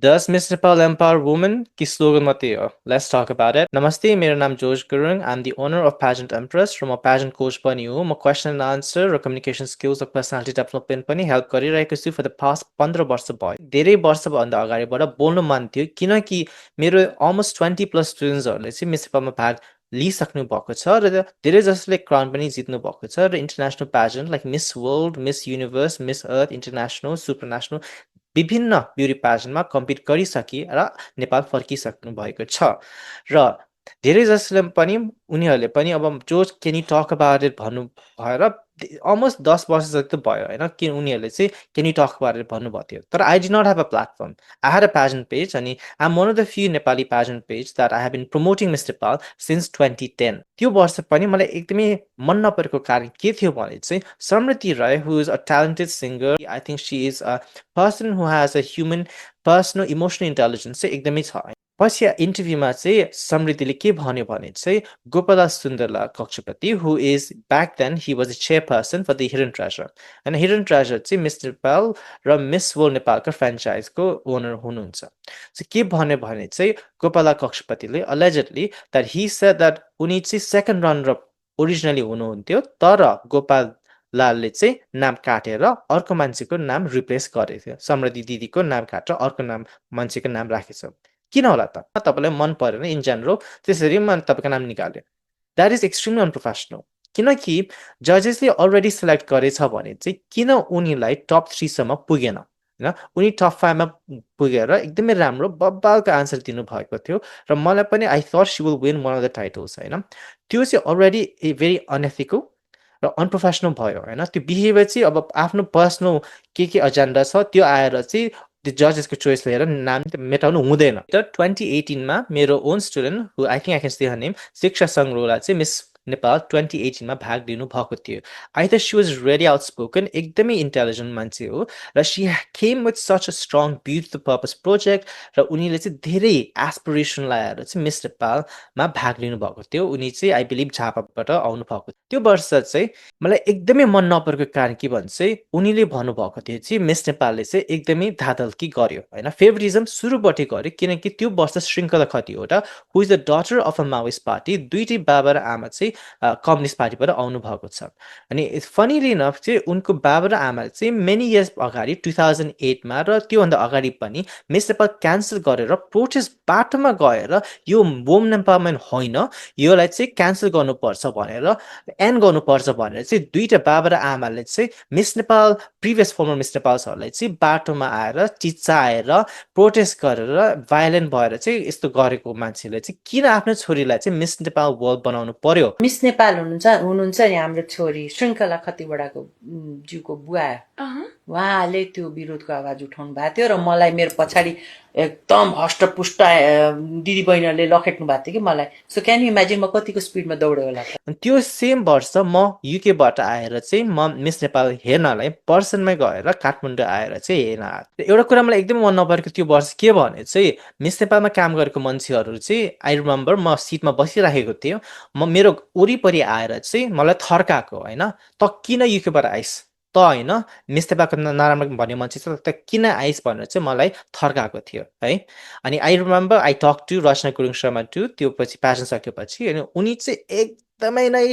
Does Miss Nepal empower women? कि slogan मात्रै हो. Let's talk about it. नमस्ते, मेरो नाम जोश Gurung. I'm the owner of Pageant Empress र म pageant coach पनि हो. म question and answer र communication skills र personality development पनि help गरिरहेको छु for the past 15 वर्ष भयो. धेरै वर्षभन्दा अगाडिबाट बोल्नु मन थियो किनकि मेरो almost 20 plus students-हरूले चाहिँ Miss Nepalमा भाग लिइसक्नु भएको छ र धेरै जसले crown पनि जित्नु भएको छ र international pageant like Miss World, Miss Universe, Miss Earth, International, Supranational विभिन्न ब्युटी पाजेन्टमा कम्पिट गरिसके र नेपाल फर्किसक्नु भएको छ र धेरै जसले पनि उनीहरूले पनि अब जो can you talk about it भन्नु भएर अलमोस्ट 10 वर्ष जति भयो हैन कि उनीहरूले चाहिँ can you talk about it भन्नुभएको थियो तर I did not have a platform I had a pageant page अनि I am one of the few Nepali pageant page that I have been promoting Miss Nepal since 2010 त्यो वर्ष पनि मलाई एकदमै मन नपरेको कारण के थियो भने चाहिँ समृद्धि राय who is a talented singer I think she is a person who has a human personal emotional intelligence चाहिँ एकदमै छ पछि इन्टरभ्यूमा चाहिँ समृद्धिले के भन्यो भने चाहिँ Gopala सुन्दरला Kakshapati who is back then he was a chairperson for the Hidden Treasure and Hidden Treasure चाहिँ मिस नेपाल र मिस वर्ल्ड नेपालको फ्रेन्चाइजको ओनर हुनुहुन्छ सो के भन्यो भने चाहिँ Gopala कक्षपतिले allegedly that he said that उनी चाहिँ सेकेन्ड रनर ओरिजिनली हुनुहुन्थ्यो तर गोपाल लालले चाहिँ नाम काटेर अर्को मान्छेको नाम रिप्लेस गरेको थियो समृद्धि दिदीको नाम काटेर अर्को नाम मान्छेको नाम राखेछ किन होला त तपाईलाई मन परेन इन जनरल त्यसरी म तपाईको नाम निकाल्यो द्याट इज एक्सट्रिमली अनप्रोफेसनल किनकि जजेसले अलरेडी सिलेक्ट गरेछ भने चाहिँ किन उनीलाई टप 3 सम्म पुगेन हैन उनी टप 5 मा पुगेर एकदमै राम्रो बब्बालको आन्सर दिनु भएको थियो र मलाई पनि I thought she will win one of the titles हैन त्यो चाहिँ अलरेडी ए भेरी अनएथिकल र अनप्रोफेसनल भयो हैन त्यो बिहेभियर चाहिँ अब आफ्नो पर्सनल के एजेन्डा छ त्यो आएर चाहिँ त्यो जजेसको चोइस लिएर नाम मेटाउनु हुँदैन त 2018 मा मेरो own student who I think I can say her name शिक्षा संग्रोला चाहिँ मिस नेपाल 2018 मा भाग लिनु भएको थियो I think she was ready outspoken एकदमै इन्टेलिजेन्ट मान्छे हो र she came with such a strong beauty the purpose project र उनीले चाहिँ धेरै एस्पिरेसन लाएर चाहिँ मिस नेपालमा भाग लिनु भएको थियो उनी चाहिँ आई बिलिभ झापाबाट आउनु भएको त्यो वर्ष चाहिँ मलाई एकदमै मन नपरेको कारण के भन्छ चाहिँ उनीले भन्नुभएको थियो चाहिँ मिस नेपालले चाहिँ एकदमै धादल्की गर्यो हैन फेभरिजम सुरुबाटै गर्यो किनकि त्यो वर्ष Shrinkhala Khatiwada who is the daughter of a Maoist party दुईटै बाबा र आमा चाहिँ कम्युनिस्ट पार्टीबाट आउनु भएको छ अनि फनीली इनफ चाहिँ उनको बाबा र आमा चाहिँ मेनी इयर्स अगाडि 2008 मा र त्योभन्दा अगाडि पनि मिस नेपाल क्यान्सल गरेर प्रोटेस्ट बाटोमा गएर यो वुमन एम्पावरमेन्ट होइन योलाई चाहिँ क्यान्सल गर्नुपर्छ भनेर एन्ड गर्नुपर्छ भनेर चाहिँ दुईटा बाबा र आमाले चाहिँ miss Nepal previous former miss नेपालहरूलाई चाहिँ बाटोमा आएर चिच्चाएर प्रोटेस्ट गरेर भाइलेन्ट भएर चाहिँ यस्तो गरेको मान्छेले चाहिँ किन आफ्नो छोरीलाई चाहिँ मिस नेपाल वर्ल्ड बनाउनु पर्यो मिस नेपाल हुनुहुन्छ नि हाम्रो छोरी श्रृङ्खला खतिवडाको ज्यूको बुवा उहाँले त्यो विरोधको आवाज उठाउनु भएको थियो र मलाई मेरो पछाडि एकदम हष्टपुष्ट दिदी बहिनीहरूले लखेट्नु भएको थियो कि मलाई सो क्यान यु इमेजिन म कतिको स्पिडमा दौडेँ होला त्यो सेम वर्ष म युकेबाट आएर चाहिँ म मिस नेपाल हेर्नलाई पर्सनमै गएर काठमाडौँ आएर चाहिँ हेर्न आएको एउटा कुरा मलाई एकदमै मन नपरेको त्यो वर्ष के भने चाहिँ मिस नेपालमा काम गरेको मान्छेहरू चाहिँ आई रिमेम्बर म सिटमा बसिरहेको थिएँ म मेरो वरिपरि आएर चाहिँ मलाई थर्काएको होइन त किन युकेबाट आइस त होइन मिस नेपालको नराम्रो भन्ने मान्छे छ त किन आइस भनेर चाहिँ मलाई थर्काएको थियो है अनि I remember I talk to Rachana Gurung Sharma to त्यो पछि प्यासन सकेपछि अनि उनी चाहिँ एकदमै नै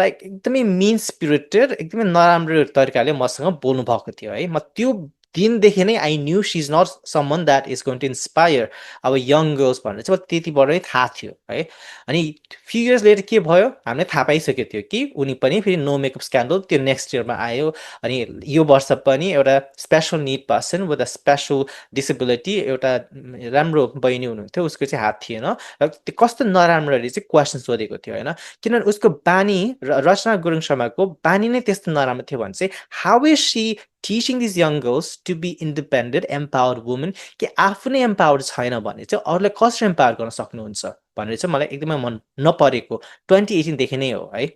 लाइक एकदमै मिन स्पिरिटेड एकदमै नराम्रो तरिकाले मसँग बोल्नु भएको थियो है म त्यो दिनदेखि नै I knew she is not someone that is going to inspire अब यङ गर्ल्स भनेर चाहिँ त्यतिबाट नै थाहा थियो है अनि फ्यु इयर्स लेटर के भयो हामीले थाहा पाइसकेको थियो कि उनी पनि फेरि नो मेकअप स्क्यान्डल त्यो नेक्स्ट इयरमा आयो अनि यो वर्ष पनि एउटा special need person with a special disability एउटा राम्रो बहिनी हुनुहुन्थ्यो उसको चाहिँ हात थिएन र त्यो कस्तो नराम्ररी चाहिँ क्वेसन सोधेको थियो होइन किनभने उसको बानी रचना गुरुङ शर्माको बानी नै त्यस्तो नराम्रो थियो भने चाहिँ how is she teaching these young girls to be independent, empowered women कि आफू नै empowered छैन भने चाहिँ अरूलाई कसरी empower गर्न सक्नुहुन्छ भनेर चाहिँ मलाई एकदमै मन नपरेको 2018 देखि नै हो है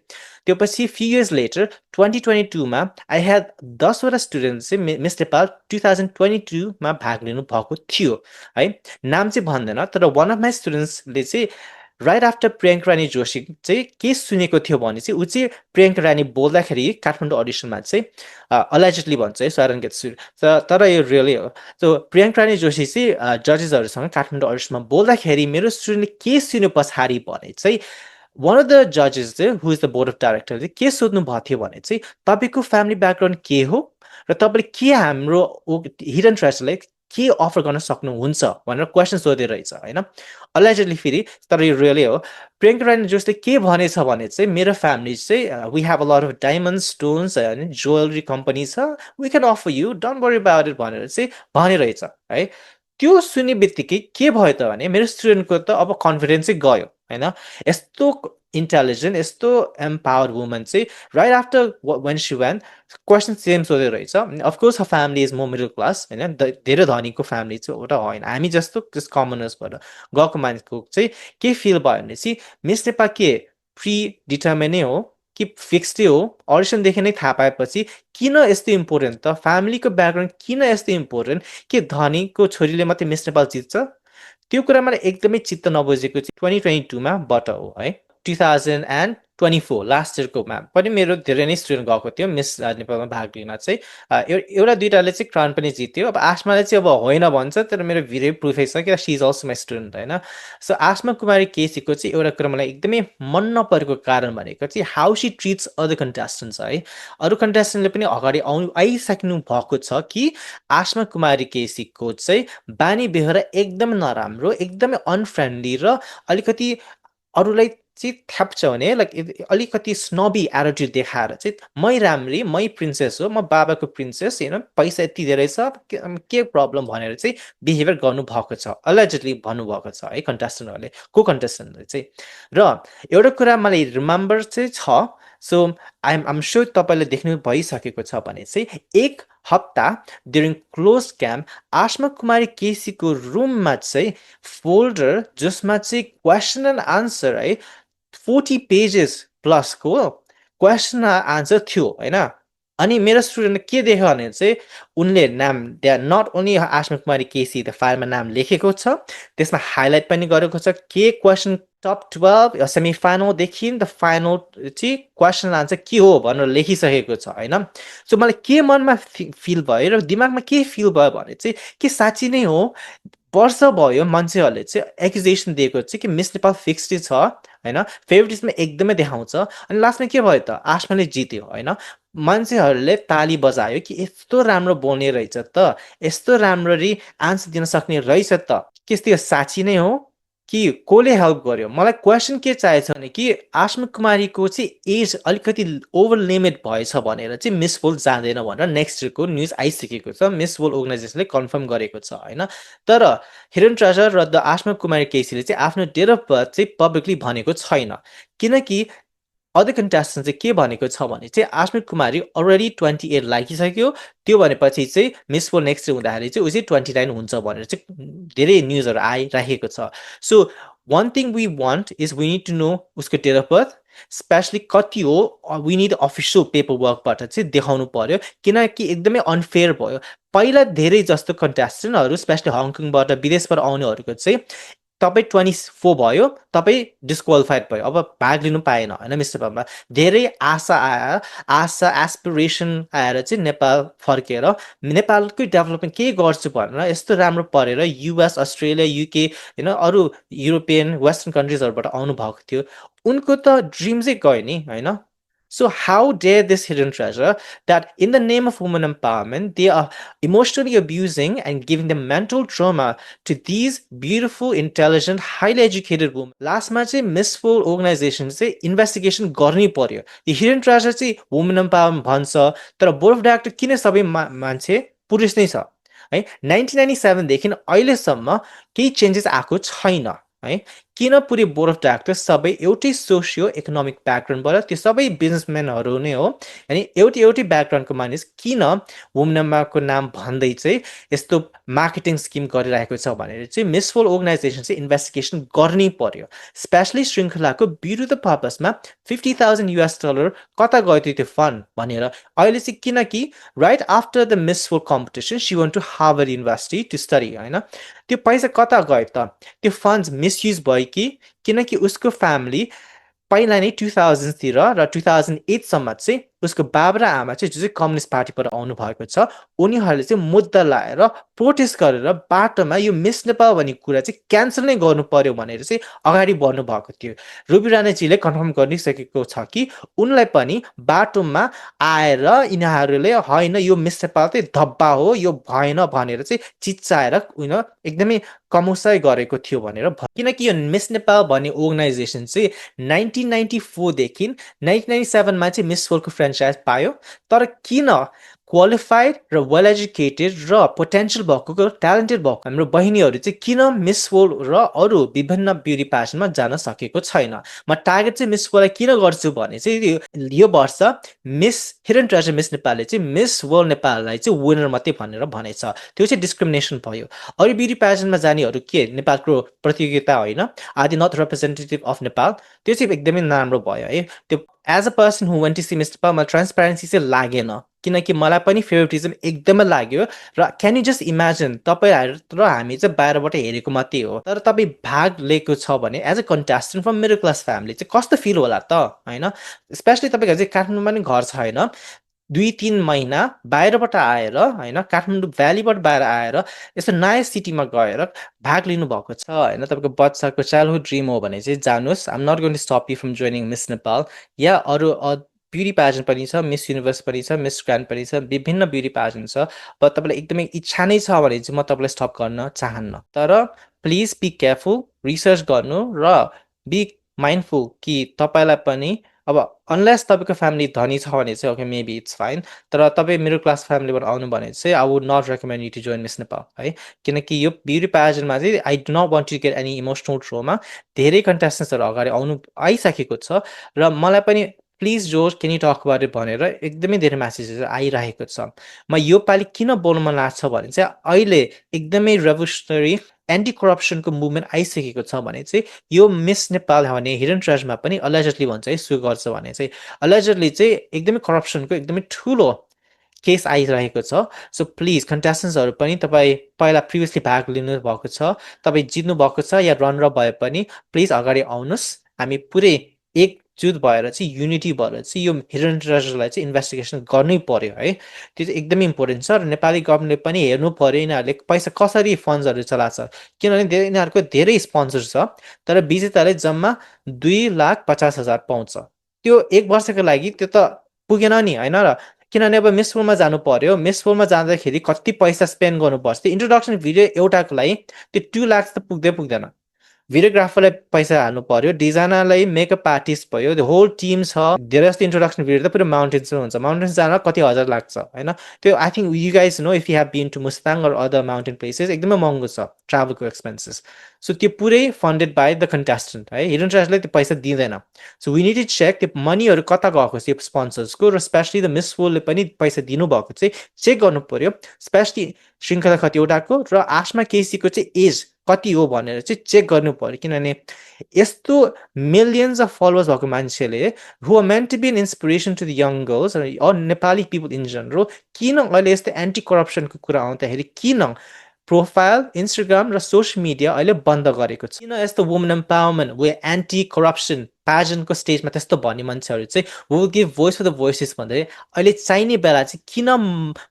त्यो पछि few years later 2022 मा I had 10 वटा स्टुडेन्ट्स चाहिँ मिस नेपाल 2022 मा भाग लिनु भएको थियो है नाम चाहिँ भन्दैन तर one of my students ले चाहिँ राइट आफ्टर प्रियङ्का रानी जोशी चाहिँ के सुनेको थियो भने चाहिँ ऊ चाहिँ प्रियङ्का रानी बोल्दाखेरि काठमाडौँ अडिसनमा चाहिँ अलेजेडली भन्छ है, so I don't get should, तर यो रियली हो। सो प्रियङ्का रानी जोशी चाहिँ जजेसहरूसँग काठमाडौँ अडिसनमा बोल्दाखेरि मेरो स्टुडेन्टले के सुन्यो पछाडि भने चाहिँ वान अफ द जजेस चाहिँ हु इज द बोर्ड अफ डाइरेक्टरले के सोध्नु भएको थियो भने चाहिँ तपाईँको फ्यामिली ब्याकग्राउन्ड के हो र तपाईँले के हाम्रो हिडन ट्रेजरलाई के अफर गर्न सक्नुहुन्छ भनेर क्वेसन सोधेर रहेछ होइन, अलेजेडली फेरि, तर यो रियली हो। प्रियङ्का रानी जोशीले के भनेछ भने चाहिँ मेरो फ्यामिली चाहिँ we have a lot of diamond stones होइन, ज्वेलरी कम्पनी छ, we can offer you, don't worry about it भनेर चाहिँ भनिरहेछ है। त्यो सुन्ने बित्तिकै के भयो त भने मेरो स्टुडेन्टको त अब कन्फिडेन्स चाहिँ गयो होइन। यस्तो इन्टेलिजेन्ट, यस्तो एम्पावर वुमन चाहिँ right after when she when question same सोधेर रहेछ। Of course her family is more middle class होइन, धेरै धनीको फ्यामिली चाहिँ एउटा होइन, हामी जस्तो जस्ट कमनर्सबाट गएको मान्छेको चाहिँ के फिल भयो भने चाहिँ मिस नेपाल के प्रि डिटर्मिनै हो कि फिक्स्डै हो, अडिसनदेखि नै थाहा पाएपछि किन यस्तो इम्पोर्टेन्ट त, फ्यामिलीको ब्याकग्राउन्ड किन यस्तो इम्पोर्टेन्ट, के धनीको छोरीले मात्रै मिस नेपाल जित्छ, त्यो कुरा मलाई एकदमै चित्त नबुझेको चाहिँ 2022 बाट हो है। 2024 लास्ट इयरकोमा पनि मेरो धेरै नै स्टुडेन्ट गएको थियो मिस नेपालमा भाग लिन चाहिँ, एउटा दुइटाले चाहिँ क्राउन पनि जित्यो। अब आसमाले चाहिँ अब होइन भन्छ, तर मेरो भिडियो प्रुफै छ कि she is also my student होइन। सो आसमा कुमारी केसीको चाहिँ एउटा कुरा मलाई एकदमै मन नपरेको कारण भनेको चाहिँ how she treats other contestants है। अरू कन्टेस्टेन्टले पनि अगाडि आइसक्नु भएको छ कि आसमा कुमारी केसीको चाहिँ बानी बेहोरा एकदमै नराम्रो, एकदमै अनफ्रेन्डली र अलिकति अरूलाई चाहिँ थ्याप्छ भने लाइक अलिकति स्नबी एटिट्युड देखाएर चाहिँ मै राम्री, मै प्रिन्सेस हो, म बाबाको प्रिन्सेस होइन, पैसा यति धेरै छ, के प्रब्लम भनेर चाहिँ बिहेभियर गर्नुभएको छ, अलेजेडली भन्नुभएको छ है कन्टेस्टेन्टहरूले, को कन्टेस्टेन्टले चाहिँ। र एउटा कुरा मलाई रिमेम्बर चाहिँ छ, सो आइएम स्योर तपाईँले देख्नु भइसकेको छ भने चाहिँ एक हप्ता ड्युरिङ क्लोज क्याम्प आसमा कुमारी केसीको रुममा चाहिँ फोल्डर जसमा चाहिँ क्वेसन एन्ड आन्सर है 40 पेजेस प्लसको क्वेसन आन्सर थियो होइन। अनि मेरो स्टुडेन्टले के देख्यो भने चाहिँ उनले नाम not only Asma Kumari KC the फाइलमा नाम लेखेको छ, त्यसमा हाइलाइट पनि गरेको छ के क्वेसन टप 12 सेमी फाइनलदेखि द फाइनल चाहिँ क्वेसन आन्सर के हो भनेर लेखिसकेको छ होइन। सो मलाई के मनमा फिल भयो र दिमागमा के फिल भयो भने चाहिँ के साँच्ची नै हो वर्ष भयो मान्छेहरूले चाहिँ एक्युजेसन दिएको चाहिँ कि मिस नेपाल फिक्स्ड छ होइन, फेभरेटिजमा एकदमै देखाउँछ, अनि लास्टमा के भयो त आसमाले जित्यो होइन। मान्छेहरूले ताली बजायो कि यस्तो राम्रो बोल्ने रहेछ त, यस्तो राम्ररी आन्सर दिन सक्ने रहेछ त, के त्यो साँच्ची नै हो कि कसले हेल्प गर्यो। मलाई क्वेसन के चाहिएको छ भने कि आसमा कुमारीको चाहिँ एज अलिकति ओभर लिमिट भएछ भनेर चाहिँ मिस वर्ल्ड जाँदैन भनेर नेक्स्ट इयरको न्युज आइसकेको छ, मिस वर्ल्ड अर्गनाइजेसनले कन्फर्म गरेको छ होइन। तर हिडन ट्रेजर र द आसमा कुमारी केसीले चाहिँ आफ्नो डेट अफ बर्थ चाहिँ पब्लिकली भनेको छैन, किनकि अदर कन्टेस्टेन्ट चाहिँ के भनेको छ भने चाहिँ आसमा कुमारी अलरेडी 28 लागिसक्यो, त्यो भनेपछि चाहिँ मिस वर्ल्ड नेक्स्ट इयर हुँदाखेरि चाहिँ ऊ चाहिँ 29 हुन्छ भनेर चाहिँ धेरै न्युजहरू आइराखेको छ। So one thing we want is we need to know उसको डेट अफ बर्थ, स्पेसली कति हो, वी निड अफिसियल पेपर वर्कबाट चाहिँ देखाउनु पर्यो, किनकि एकदमै अनफेयर भयो। पहिला धेरै जस्तो कन्टेस्टेन्टहरू स्पेसली हङकङबाट विदेशबाट आउनेहरूको चाहिँ तपाईँ 24 भयो, तपाईँ डिस्क्वालिफाइड भयो, अब भाग लिनु पाएन होइन मिस नेपालमा। धेरै आशा आएर आशा एसपिरेसन आएर चाहिँ नेपाल फर्केर नेपालकै डेभलपमेन्ट केही गर्छु भनेर यस्तो राम्रो पढेर युएस, अस्ट्रेलिया, युके होइन अरू युरोपियन वेस्टर्न कन्ट्रिजहरूबाट आउनु भएको थियो, उनको त ड्रिम चाहिँ गयो नि होइन। So how dare this hidden treasure that in the name of women empowerment, they are emotionally abusing and giving them mental trauma to these beautiful, intelligent, highly educated women. Last मा चाहिँ miss world organisation चाहिँ investigation गर्नै पर्यो। यो hidden treasure चाहिँ women empowerment भन्छ, तर board of director किन सबै मान्छे पुरुष नै छ है। 1997 देखि अहिलेसम्म केही चेन्जेस आएको छैन है। किन पुरै बोर्ड अफ डाइरेक्टर सबै एउटै सोसियो इकोनोमिक ब्याकग्राउन्डबाट, त्यो सबै बिजनेसम्यानहरू नै हो, अनि एउटै ब्याकग्राउन्डको मानिस किन वुमेन एम्पावरमेन्टको नाम भन्दै चाहिँ यस्तो मार्केटिङ स्किम गरिरहेको छ भनेर चाहिँ मिस वर्ल्ड अर्गनाइजेसन चाहिँ इन्भेस्टिगेसन गर्नै पर्यो। स्पेसली श्रृङ्खलाको विरुद्ध पर्पसमा $50,000 कता गयो त्यो फन्ड भनेर अहिले चाहिँ, किनकि right after the Miss World competition she want to Harvard university to study होइन, त्यो पैसा कता गयो त, त्यो फन्ड्स मिसयुज भयो कि किनकि उसको फ्यामिली पहिला नै 2000 तिर र 2008 सम्म चाहिँ उसको बाबा र आमा चाहिँ जो चाहिँ कम्युनिस्ट पार्टीबाट आउनु भएको छ उनीहरूले चाहिँ मुद्दा लाएर प्रोटेस्ट गरेर बाटोमा यो मिस नेपाल भन्ने कुरा चाहिँ क्यान्सल नै गर्नु पर्यो भनेर चाहिँ अगाडि बढ्नु भएको थियो रुबी राणाजीले कन्फर्म गरिसकेको छ कि उनलाई पनि बाटोमा आएर यिनीहरूले होइन यो मिस नेपाल चाहिँ धब्बा हो यो भएन भनेर चाहिँ चिच्चाएर एकदमै कमुसाइ गरेको थियो भनेर किनकि यो मिस नेपाल भन्ने अर्गनाइजेसन चाहिँ 1994 देखि 1997 मा चाहिँ मिस वर्ल्डको फ्रेन्चाइज पायो तर किन क्वालिफाइड र वेल एजुकेटेड र पोटेन्सियल भएको ट्यालेन्टेड भएको हाम्रो बहिनीहरू चाहिँ किन मिस वर्ल्ड र अरू विभिन्न ब्युटी प्यासनमा जान सकेको छैन म टार्गेट चाहिँ मिस वर्ल्डलाई किन गर्छु भने चाहिँ यो वर्ष मिस हिडन ट्रेजर मिस नेपालले चाहिँ मिस वर्ल्ड नेपाललाई चाहिँ विनर मात्रै भनेर भनेछ त्यो चाहिँ डिस्क्रिमिनेसन भयो अरू ब्युटी प्यासनमा जानेहरू के नेपालको प्रतियोगिता होइन आदि नट रिप्रेजेन्टेटिभ अफ नेपाल त्यो चाहिँ एकदमै नराम्रो भयो है त्यो as a person who went to she Miss नेपालमा ट्रान्सप्यारेन्सी चाहिँ लागेन किनकि मलाई पनि फेभरेटिजम एकदमै लाग्यो र क्यान यु जस्ट इमेजिन तपाईँहरू र हामी चाहिँ बाहिरबाट हेरेको मात्रै हो तर तपाईँ भाग लिएको छ भने as a contestant from middle class family चाहिँ कस्तो फिल होला त होइन स्पेसली तपाईँको चाहिँ काठमाडौँमा पनि घर छ होइन 2-3 महिना बाहिरबाट आएर होइन काठमाडौँ भ्यालीबाट बाहिर आएर यस्तो नयाँ सिटीमा गएर भाग लिनुभएको छ होइन तपाईँको बच्चाको चाइल्डहुड ड्रिम हो भने चाहिँ जानुहोस् I'm not going to stop you from joining miss Nepal या अरू ब्युटी प्याजेन्ट पनि छ मिस युनिभर्स पनि छ मिस ग्रान्ड पनि छ विभिन्न ब्युटी प्याजेन्ट छ अब तपाईँलाई एकदमै इच्छा नै छ भने चाहिँ म तपाईँलाई स्टप गर्न चाहन्न तर प्लिज बी केयरफुल रिसर्च गर्नु र बी माइन्डफुल कि तपाईँलाई पनि अब अनलेस तपाईँको फ्यामिली धनी छ भने चाहिँ ओके मेबी इट्स फाइन तर तपाईँ मिडल क्लास फ्यामिलीबाट आउनु भने चाहिँ I would not recommend you to join Miss Nepal है किनकि यो ब्युटी प्याजेन्टमा चाहिँ I do not want to get any emotional trauma धेरै कन्टेस्टेन्ट्सहरू अगाडि आइसकेको छ र मलाई पनि please George Kenny talk about it भनेर एकदमै धेरै म्यासेजेसहरू आइरहेको छ म यो पालि किन बोल्नु मन लाग्छ भने चाहिँ अहिले एकदमै रेभोल्युसनरी एन्टी करप्सनको मुभमेन्ट आइसकेको छ भने चाहिँ यो मिस नेपाल भने हिडन ट्रेजरमा पनि अलेजेडली भन्छ है सु गर्छ भने चाहिँ अलेजेडली चाहिँ एकदमै करप्सनको एकदमै ठुलो केस आइरहेको छ सो प्लिज कन्टेस्टेन्ट्सहरू पनि तपाईँ पहिला प्रिभियसली भाग लिनु भएको छ तपाईँ जित्नु भएको छ या रनर भए पनि प्लिज अगाडि आउनुहोस् हामी पुरै एकजुट भएर चाहिँ युनिटी भएर चाहिँ यो हिडन ट्रेजरलाई चाहिँ इन्भेस्टिगेसन गर्नै पर्यो है त्यो चाहिँ एकदमै इम्पोर्टेन्ट छ र नेपाली गभर्मेन्टले पनि हेर्नु पर्यो यिनीहरूले पैसा कसरी फन्ड्सहरू चलाएको छ किनभने यिनीहरूको धेरै स्पोन्सर छ तर विजेताले जम्मा 2,50,000 पाउँछ त्यो एक वर्षको लागि त्यो त पुगेन नि होइन र किनभने अब मिस वर्ल्डमा जानु पर्यो मिस वर्ल्डमा जाँदाखेरि कति पैसा स्पेन्ड गर्नुपर्छ त्यो इन्ट्रोडक्सन भिडियो एउटाको लागि त्यो 2 लाख त पुग्दैन भिडियोग्राफरलाई पैसा हाल्नु पर्यो डिजाइनरलाई मेकअप आर्टिस्ट भयो त्यो होल टिम छ धेरै जस्तो इन्ट्रोडक्सन भिडियो त पुरै माउन्टेन्स हुन्छ माउन्टेन्स जान कति हजार लाग्छ होइन त्यो I think you guys know if you have been to Mustang or other mountain places एकदमै महँगो छ ट्राभलको एक्सपेन्सेस सो त्यो पुरै फन्डेड बाई द कन्टेस्टेन्ट है हिडन ट्रेजरले त्यो पैसा दिँदैन so we need to check त्यो मनीहरू कता गएको छ त्यो स्पोन्सर्सको र स्पेसली द मिस वर्ल्डले पनि पैसा दिनुभएको चाहिँ चेक गर्नु पर्यो स्पेसली श्रृङ्खला कतिवटाको र आशमा केसीको चाहिँ एज कति हो भनेर चाहिँ चेक गर्नु पर्यो किनभने यस्तो मिलियन्स अफ फलोवर्स भएको मान्छेले who are meant to be an inspiration to the young girls or Nepali people in general किन अहिले यस्तो एन्टी करप्सनको कुरा आउँदाखेरि किन प्रोफाइल इन्स्टाग्राम र सोसियल मिडिया अहिले बन्द गरेको छ किन यस्तो woman empowerment way anti corruption प्याजनको स्टेजमा त्यस्तो भन्ने मान्छेहरू चाहिँ will give voice for the voices भन्दै अहिले चाहिने बेला चाहिँ किन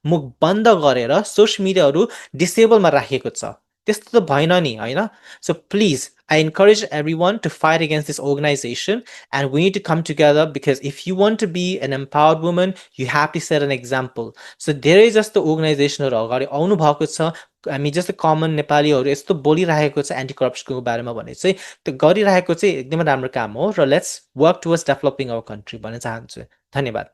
मुख बन्द गरेर सोसियल मिडियाहरू डिसेबलमा राखेको छ त्यस्तो त भएन नि होइन so please I encourage everyone to fight against this organization and we need to come together because if you want to be an empowered woman, you have to set an example. So there is just the organization अगाडि आउनु भएको छ हामी जस्तो common नेपालीहरू यस्तो बोलिरहेको छ एन्टी करप्सनको बारेमा भने चाहिँ त्यो गरिरहेको चाहिँ एकदमै राम्रो काम हो र let's work towards developing our country भन्न चाहन्छु धन्यवाद